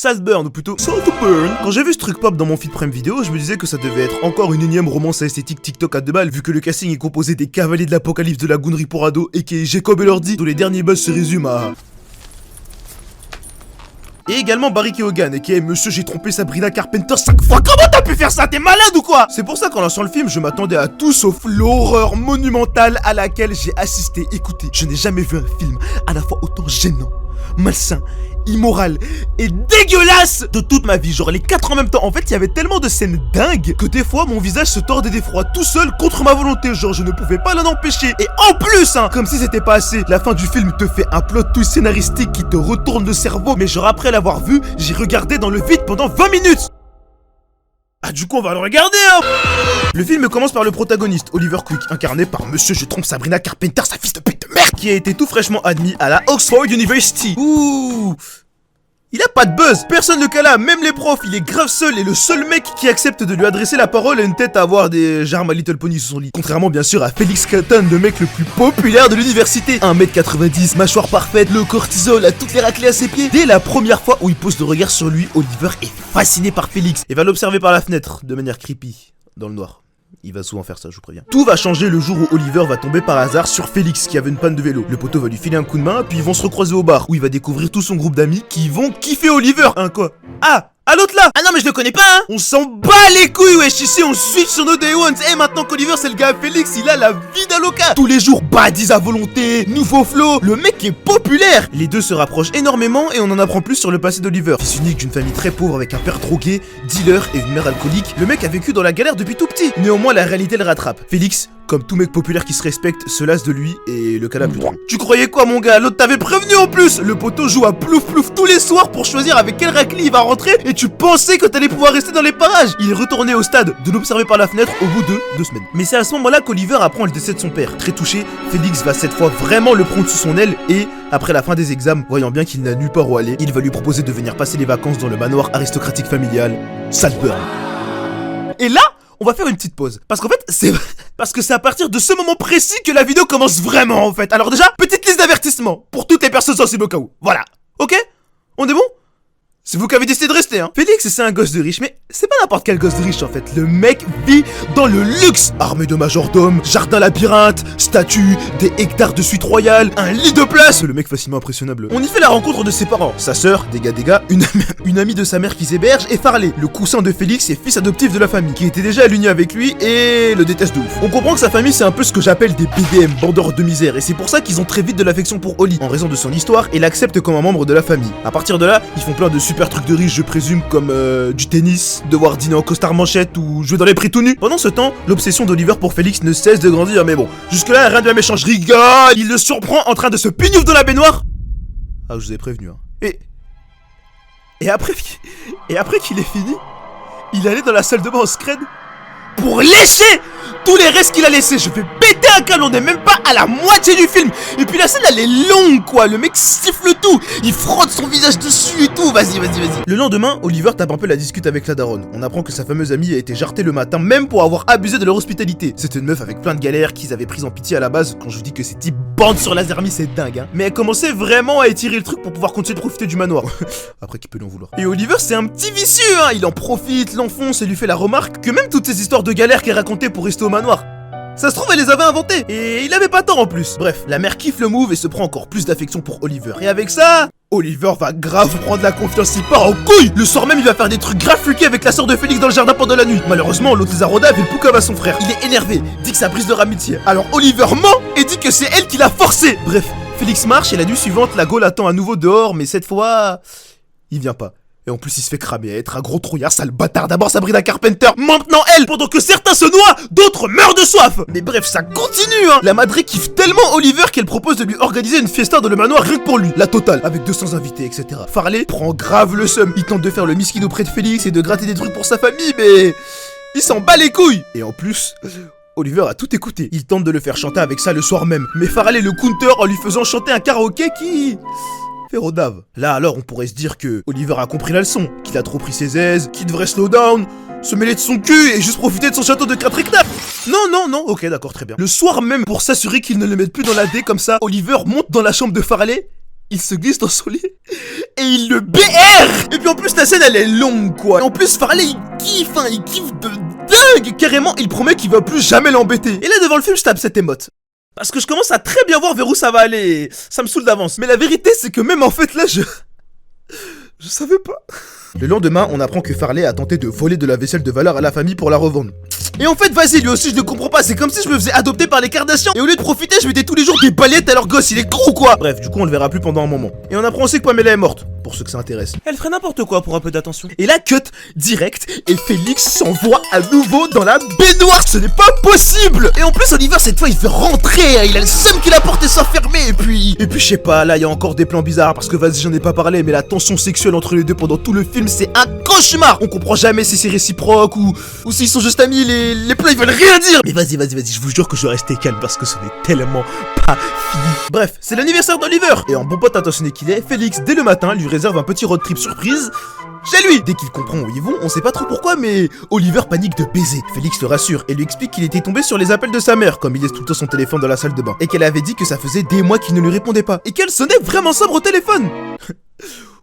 Saltburn, ou plutôt Saltburn. Quand j'ai vu ce truc pop dans mon feed Prime Vidéo, je me disais que ça devait être encore une énième romance esthétique TikTok à 2 balles, vu que le casting est composé des cavaliers de l'apocalypse de la goonerie pour ados, et qui est Jacob Elordi, dont les derniers buzz se résument à... Et également Barry Keoghan, qui est Monsieur j'ai trompé Sabrina Carpenter 5 fois. Comment t'as pu faire ça? T'es malade ou quoi? C'est pour ça qu'en lançant le film, je m'attendais à tout sauf l'horreur monumentale à laquelle j'ai assisté. Écoutez, je n'ai jamais vu un film à la fois autant gênant, malsain, immoral et dégueulasse de toute ma vie. Genre les 4 en même temps. En fait, il y avait tellement de scènes dingues que des fois mon visage se tordait d'effroi tout seul contre ma volonté. Genre je ne pouvais pas l'en empêcher. Et en plus, comme si c'était pas assez, la fin du film te fait un plot twist scénaristique qui te retourne le cerveau. Mais genre après l'avoir vu, j'ai regardé dans le vide pendant 20 minutes. Ah du coup on va le regarder Le film commence par le protagoniste, Oliver Quick, incarné par Monsieur je trompe Sabrina Carpenter, sa fils de pute de merde, qui a été tout fraîchement admis à la Oxford University. Ouh, il a pas de buzz, personne ne cala, même les profs, il est grave seul et le seul mec qui accepte de lui adresser la parole a une tête à avoir des germes à Little Pony sous son lit. Contrairement bien sûr à Felix Catton, le mec le plus populaire de l'université. 1m90, mâchoire parfaite, le cortisol a toutes les raclées à ses pieds. Dès la première fois où il pose le regard sur lui, Oliver est fasciné par Felix et va l'observer par la fenêtre, de manière creepy, dans le noir. Il va souvent faire ça, je vous préviens. Tout va changer le jour où Oliver va tomber par hasard sur Félix qui avait une panne de vélo. Le poteau va lui filer un coup de main, puis ils vont se recroiser au bar où il va découvrir tout son groupe d'amis qui vont kiffer Oliver. Quoi? Ah, l'autre là! Ah non mais je le connais pas On s'en bat les couilles wesh, ici on switch sur nos day ones. Maintenant qu'Oliver c'est le gars Félix, il a la vie d'Aloca. Tous les jours baddies à volonté, nouveau flow, le mec est populaire. Les deux se rapprochent énormément et on en apprend plus sur le passé d'Oliver. Fils unique d'une famille très pauvre avec un père drogué, dealer et une mère alcoolique, le mec a vécu dans la galère depuis tout petit. Néanmoins la réalité le rattrape. Félix, comme tout mec populaire qui se respecte, se lasse de lui et le cala plus trop. Tu croyais quoi mon gars? L'autre t'avait prévenu en plus. Le poteau joue à plouf plouf tous les soirs pour choisir avec quel raclée il va rentrer et tu pensais que t'allais pouvoir rester dans les parages. Il est retourné au stade de l'observer par la fenêtre au bout de 2 semaines. Mais c'est à ce moment-là qu'Oliver apprend le décès de son père. Très touché, Félix va cette fois vraiment le prendre sous son aile et, après la fin des examens, voyant bien qu'il n'a nulle part où aller, il va lui proposer de venir passer les vacances dans le manoir aristocratique familial Saltburn. Et là, on va faire une petite pause. Parce qu'en fait, c'est à partir de ce moment précis que la vidéo commence vraiment en fait. Alors déjà, petite liste d'avertissements pour toutes les personnes sensibles au cas où. Voilà. Ok? On est bon? C'est vous qui avez décidé de rester, Félix, c'est un gosse de riche, mais c'est pas n'importe quel gosse de riche en fait. Le mec vit dans le luxe. Armée de majordome, jardin labyrinthe, statue, des hectares de suite royale, un lit de place. Le mec facilement impressionnable. On y fait la rencontre de ses parents. Sa sœur, des gars, une amie de sa mère qui s'héberge, et Farley, le coussin de Félix et fils adoptif de la famille, qui était déjà à l'union avec lui et le déteste de ouf. On comprend que sa famille c'est un peu ce que j'appelle des BDM, bandeurs de misère, et c'est pour ça qu'ils ont très vite de l'affection pour Oli, en raison de son histoire, et l'acceptent comme un membre de la famille. À partir de là, ils font plein de super trucs de riches, je présume, comme du tennis, devoir dîner en costard manchette ou jouer dans les prix tout nus. Pendant ce temps, l'obsession d'Oliver pour Félix ne cesse de grandir, mais bon, jusque-là, rien de la méchant, je rigole. Il le surprend en train de se pignouf dans la baignoire. Ah, je vous ai prévenu, Et après qu'il ait fini, il allait dans la salle de bain en scred pour lécher tous les restes qu'il a laissés. Je vais péter un câble, on n'est même pas à la moitié du film. Et puis la scène elle est longue quoi, le mec siffle tout, il frotte son visage dessus et tout, vas-y. Le lendemain, Oliver tape un peu la discute avec la daronne. On apprend que sa fameuse amie a été jartée le matin même pour avoir abusé de leur hospitalité. C'était une meuf avec plein de galères qu'ils avaient prises en pitié à la base. Quand je vous dis que ces types bandent sur la zermie, c'est dingue Mais elle commençait vraiment à étirer le truc pour pouvoir continuer de profiter du manoir. Après qui peut lui en vouloir. Et Oliver c'est un petit vicieux il en profite, l'enfonce et lui fait la remarque que même toutes ces histoires de galères qu'elle racontait pour rester au manoir, ça se trouve elle les avait inventées. Et il avait pas tort en plus. Bref, la mère kiffe le move et se prend encore plus d'affection pour Oliver. Et avec ça, Oliver va grave prendre la confiance, il part en couille. Le soir même il va faire des trucs grave freakés avec la sœur de Félix dans le jardin pendant la nuit. Malheureusement l'autre les a rodés avec le poucave à son frère. Il est énervé, dit que ça brise leur amitié. Alors Oliver ment et dit que c'est elle qui l'a forcé. Bref, Félix marche et la nuit suivante la Gaule attend à nouveau dehors, mais cette fois, il vient pas. Et en plus il se fait cramer à être un gros trouillard, sale bâtard. D'abord Sabrina Carpenter, maintenant elle. Pendant que certains se noient, d'autres meurent de soif. Mais bref, ça continue La madré kiffe tellement Oliver qu'elle propose de lui organiser une fiesta dans le manoir rien que pour lui. La totale, avec 200 invités, etc. Farley prend grave le seum. Il tente de faire le miskin auprès de Félix et de gratter des trucs pour sa famille, mais il s'en bat les couilles. Et en plus, Oliver a tout écouté. Il tente de le faire chanter avec ça le soir même. Mais Farley le counter en lui faisant chanter un karaoké qui... Rodave. Là alors on pourrait se dire que Oliver a compris la leçon, qu'il a trop pris ses aises, qu'il devrait slow down, se mêler de son cul et juste profiter de son château de Kratreknap. Non, ok d'accord très bien. Le soir même, pour s'assurer qu'il ne le mette plus dans la dé comme ça, Oliver monte dans la chambre de Farley, il se glisse dans son lit et il le BR. Et puis en plus la scène elle est longue quoi. Et en plus Farley il kiffe de dingue. Carrément il promet qu'il va plus jamais l'embêter. Et là devant le film je tape cette émote. Parce que je commence à très bien voir vers où ça va aller. Ça me saoule d'avance. Mais la vérité c'est que même en fait là je savais pas. Le lendemain, on apprend que Farley a tenté de voler de la vaisselle de valeur à la famille pour la revendre. Et en fait, vas-y, lui aussi, je ne comprends pas. C'est comme si je me faisais adopter par les Kardashians. Et au lieu de profiter, je mettais tous les jours des balayettes à leur gosse. Il est con ou quoi? Bref, du coup, on le verra plus pendant un moment. Et on apprend aussi que Pamela est morte. Pour ceux que ça intéresse. Elle ferait n'importe quoi pour un peu d'attention. Et là, cut direct. Et Félix s'envoie à nouveau dans la baignoire. Ce n'est pas possible. Et en plus, Oliver, cette fois, il fait rentrer. Il a le seum qu'il a porté ça fermé. Et puis, je sais pas, là, il y a encore des plans bizarres. Parce que vas-y, j'en ai pas parlé. Mais la tension sexuelle entre les deux pendant tout le film, c'est un cauchemar. On comprend jamais si c'est réciproque ou s'ils sont juste amis. Les plans, ils veulent rien dire. Mais vas-y, je vous jure que je vais rester calme parce que ce n'est tellement pas fini. Bref, c'est l'anniversaire d'Oliver. Et en bon pote intentionné qu'il est, Félix, dès le matin, lui réserve un petit road trip surprise chez lui. Dès qu'il comprend où ils vont, on sait pas trop pourquoi, mais Oliver panique de baiser. Félix le rassure et lui explique qu'il était tombé sur les appels de sa mère, comme il laisse tout le temps son téléphone dans la salle de bain, et qu'elle avait dit que ça faisait des mois qu'il ne lui répondait pas, et qu'elle sonnait vraiment sobre au téléphone.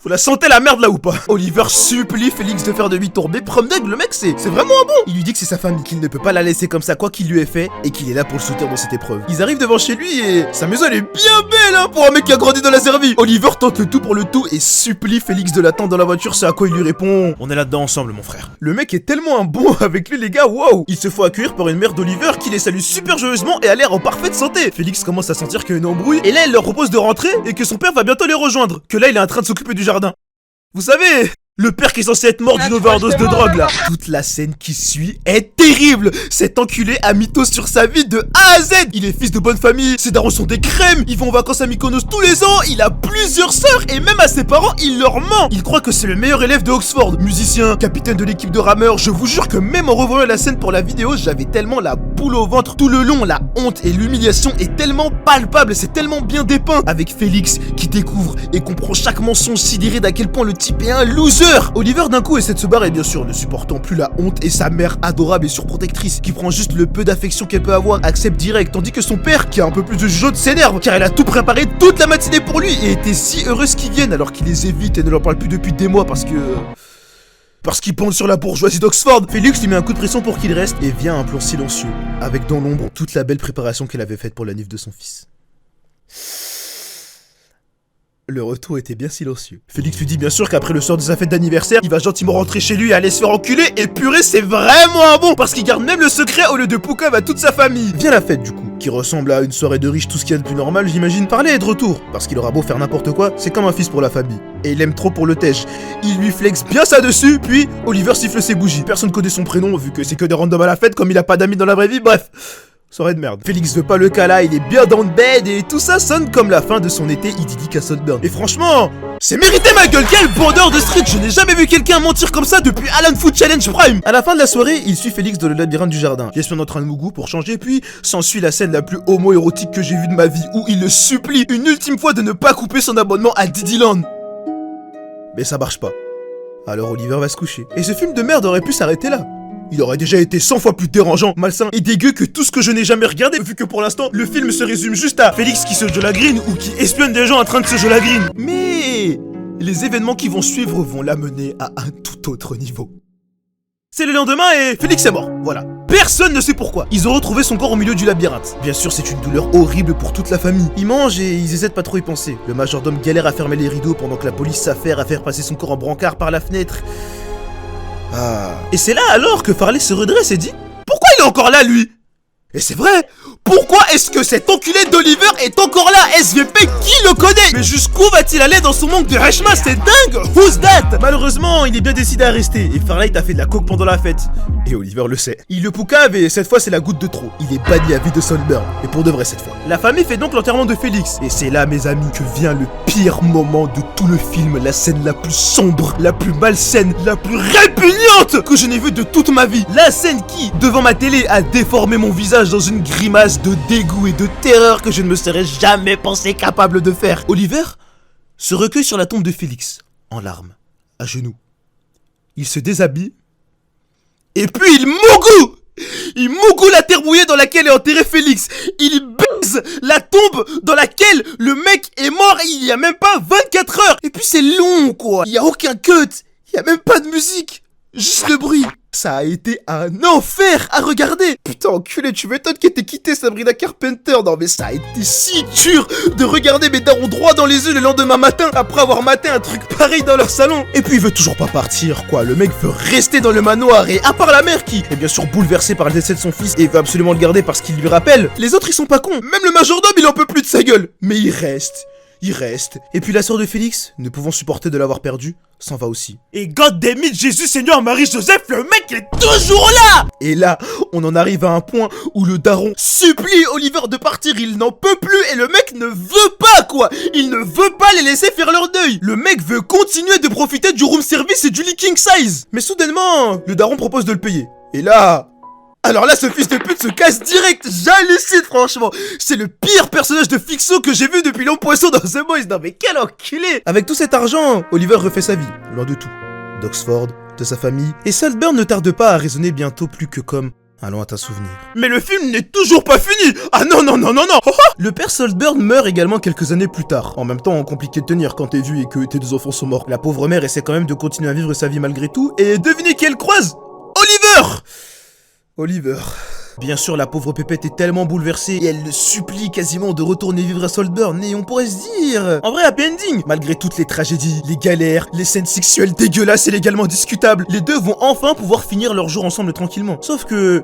Vous la sentez la merde là ou pas? Oliver supplie Félix de faire de lui tomber. Prom d'aigle, le mec c'est vraiment un bon. Il lui dit que c'est sa famille, qu'il ne peut pas la laisser comme ça quoi qu'il lui ait fait, et qu'il est là pour le soutenir dans cette épreuve. Ils arrivent devant chez lui et sa maison elle est bien belle hein, pour un mec qui a grandi dans la Serbie. Oliver tente le tout pour le tout et supplie Félix de l'attendre dans la voiture, c'est à quoi il lui répond: on est là-dedans ensemble mon frère. Le mec est tellement un bon avec lui les gars, waouh. Il se fait accueillir par une mère d'Oliver qui les salue super joyeusement et a l'air en parfaite santé. Félix commence à sentir qu'il y a une embrouille et là elle leur propose de rentrer et que son père va bientôt les rejoindre, que là il est en train de s'occuper du jardin. Vous savez, le père qui est censé être mort d'une overdose de drogue là. Toute la scène qui suit est terrible. Cet enculé a mytho sur sa vie de A à Z. Il est fils de bonne famille, ses darons sont des crèmes, ils vont en vacances à Mykonos tous les ans, il a plusieurs sœurs et même à ses parents il leur ment. Il croit que c'est le meilleur élève de Oxford, musicien, capitaine de l'équipe de rameurs. Je vous jure que même en revoyant la scène pour la vidéo, j'avais tellement la boule au ventre tout le long. La honte et l'humiliation est tellement palpable, c'est tellement bien dépeint. Avec Félix qui découvre et comprend chaque mensonge sidéré d'à quel point le type est un loser. Oliver d'un coup essaie de se barrer bien sûr, ne supportant plus la honte, et sa mère adorable et surprotectrice qui prend juste le peu d'affection qu'elle peut avoir accepte direct, tandis que son père qui a un peu plus de jaune s'énerve car elle a tout préparé toute la matinée pour lui et était si heureuse qu'ils viennent alors qu'il les évite et ne leur parle plus depuis des mois parce qu'il pend sur la bourgeoisie d'Oxford. Félix lui met un coup de pression pour qu'il reste et vient un plan silencieux avec dans l'ombre toute la belle préparation qu'elle avait faite pour la nif de son fils. Le retour était bien silencieux. Félix lui dit bien sûr qu'après le soir de sa fête d'anniversaire, il va gentiment rentrer chez lui et aller se faire enculer. Et purée, c'est vraiment un bon parce qu'il garde même le secret au lieu de poucave à toute sa famille. Vient la fête du coup, qui ressemble à une soirée de riches, tout ce qu'il y a de plus normal, j'imagine. Farley est de retour, parce qu'il aura beau faire n'importe quoi, c'est comme un fils pour la famille. Et il aime trop pour le tèche. Il lui flex bien ça dessus, puis Oliver siffle ses bougies. Personne connaît son prénom, vu que c'est que des randoms à la fête, comme il a pas d'amis dans la vraie vie, bref. Soirée de merde. Félix veut pas le cas là, il est bien dans le bed et tout ça sonne comme la fin de son été idyllique à Sunburn. Et franchement, c'est mérité ma gueule, quel bandeur de street. Je n'ai jamais vu quelqu'un mentir comme ça depuis Alan Food Challenge Prime. À la fin de la soirée, il suit Félix dans le labyrinthe du jardin. Il espionne en train de mougou pour changer, puis s'ensuit la scène la plus homo-érotique que j'ai vue de ma vie, où il le supplie une ultime fois de ne pas couper son abonnement à Didiland. Mais ça marche pas. Alors Oliver va se coucher. Et ce film de merde aurait pu s'arrêter là. Il aurait déjà été 100 fois plus dérangeant, malsain et dégueu que tout ce que je n'ai jamais regardé, vu que pour l'instant, le film se résume juste à Félix qui se jolagrine ou qui espionne des gens en train de se jolagrine. Mais les événements qui vont suivre vont l'amener à un tout autre niveau. C'est le lendemain et Félix est mort, voilà. Personne ne sait pourquoi. Ils ont retrouvé son corps au milieu du labyrinthe. Bien sûr, c'est une douleur horrible pour toute la famille. Ils mangent et ils essaient de pas trop y penser. Le majordome galère à fermer les rideaux pendant que la police s'affaire à faire passer son corps en brancard par la fenêtre. Ah. Et c'est là alors que Farley se redresse et dit: pourquoi il est encore là lui? Et c'est vrai. Pourquoi est-ce que cet enculé d'Oliver est encore là? SVP, qui le connaît? Mais jusqu'où va-t-il aller dans son manque de rechma? C'est dingue. Who's that? Malheureusement, il est bien décidé à rester. Et Farley t'a fait de la coke pendant la fête. Et Oliver le sait. Il le poucave et cette fois c'est la goutte de trop. Il est banni à vie de Sunburn. Et pour de vrai cette fois. La famille fait donc l'enterrement de Félix. Et c'est là mes amis que vient le pire moment de tout le film. La scène la plus sombre, la plus malsaine, la plus répugnante que je n'ai vue de toute ma vie. La scène qui, devant ma télé, a déformé mon visage dans une grimace de dégoût et de terreur que je ne me serais jamais pensé capable de faire. Oliver se recueille sur la tombe de Félix, en larmes, à genoux. Il se déshabille, et puis il mougou la terre mouillée dans laquelle est enterré Félix. Il baise creuse la tombe dans laquelle le mec est mort il y a même pas 24 heures. Et puis c'est long quoi, il y a aucun cut, il y a même pas de musique, juste le bruit. Ça a été un enfer à regarder. Putain enculé, tu m'étonnes que t'aies quitté Sabrina Carpenter. Non mais ça a été si dur de regarder mes darons droit dans les yeux le lendemain matin après avoir maté un truc pareil dans leur salon. Et puis il veut toujours pas partir quoi, le mec veut rester dans le manoir. Et à part la mère qui est bien sûr bouleversée par le décès de son fils et veut absolument le garder parce qu'il lui rappelle, les autres ils sont pas cons. Même le majordome il en peut plus de sa gueule. Mais il reste. Et puis la sœur de Félix, ne pouvant supporter de l'avoir perdu, s'en va aussi. Et God damn it, Jésus, Seigneur, Marie, Joseph, le mec est toujours là. Et là, on en arrive à un point où le daron supplie Oliver de partir, il n'en peut plus et le mec ne veut pas quoi. Il ne veut pas les laisser faire leur deuil. Le mec veut continuer de profiter du room service et du lit king size. Mais soudainement, le daron propose de le payer. Et là... Alors là, ce fils de pute se casse direct, j'hallucine franchement. C'est le pire personnage de fiction que j'ai vu depuis L'Homme Poisson dans The Boys. Non mais quel enculé. Avec tout cet argent, Oliver refait sa vie, loin de tout. D'Oxford, de sa famille. Et Saltburn ne tarde pas à résonner bientôt plus que comme un lointain souvenir. Mais le film n'est toujours pas fini. Ah non. Le père Saltburn meurt également quelques années plus tard. En même temps, compliqué de tenir quand t'es vu et que tes deux enfants sont morts. La pauvre mère essaie quand même de continuer à vivre sa vie malgré tout. Et devinez qui elle croise? Oliver. Bien sûr, la pauvre pépette est tellement bouleversée et elle le supplie quasiment de retourner vivre à Saltburn. Et on pourrait se dire... En vrai, happy ending. Malgré toutes les tragédies, les galères, les scènes sexuelles dégueulasses et légalement discutables, les deux vont enfin pouvoir finir leur jour ensemble tranquillement. Sauf que...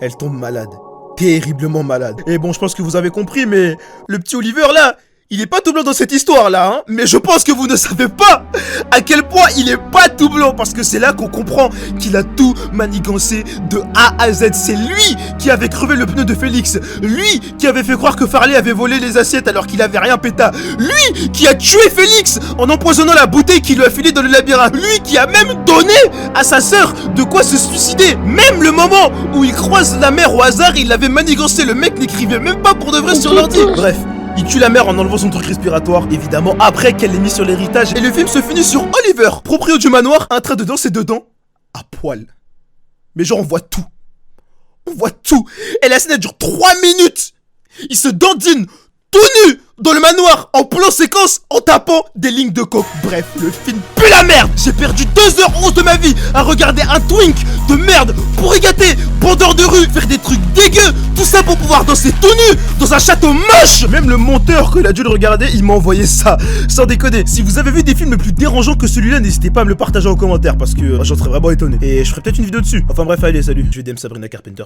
elle tombe malade. Terriblement malade. Et bon, je pense que vous avez compris, mais... le petit Oliver, là... il est pas tout blanc dans cette histoire là, hein. Mais je pense que vous ne savez pas à quel point il est pas tout blanc. Parce que c'est là qu'on comprend qu'il a tout manigancé de A à Z. C'est lui qui avait crevé le pneu de Félix. Lui qui avait fait croire que Farley avait volé les assiettes alors qu'il avait rien péta. Lui qui a tué Félix en empoisonnant la bouteille qu'il lui a filée dans le labyrinthe. Lui qui a même donné à sa sœur de quoi se suicider. Même le moment où il croise la mère au hasard, il l'avait manigancé. Le mec n'écrivait même pas pour de vrai sur l'ordi. Bref. Il tue la mère en enlevant son truc respiratoire, évidemment, après qu'elle l'ait mis sur l'héritage. Et le film se finit sur Oliver, proprio du manoir, en train de danser dedans, à poil. Mais genre, on voit tout. Et la scène, elle dure 3 minutes. Il se dandine, tout nu, dans le manoir, en plan séquence, en tapant des lignes de coke. Bref, le film pue la merde. J'ai perdu 2h11 de ma vie à regarder un twink de merde pourri gâté, bandeur de rue, faire des trucs dégueux. Tout ça pour pouvoir danser tout nu dans un château moche. Même le monteur, quand il a dû le regarder, il m'a envoyé ça. Sans déconner, si vous avez vu des films plus dérangeants que celui-là, n'hésitez pas à me le partager en commentaire parce que j'en serais vraiment étonné. Et je ferai peut-être une vidéo dessus. Enfin bref, allez, salut. Je vais DM Sabrina Carpenter.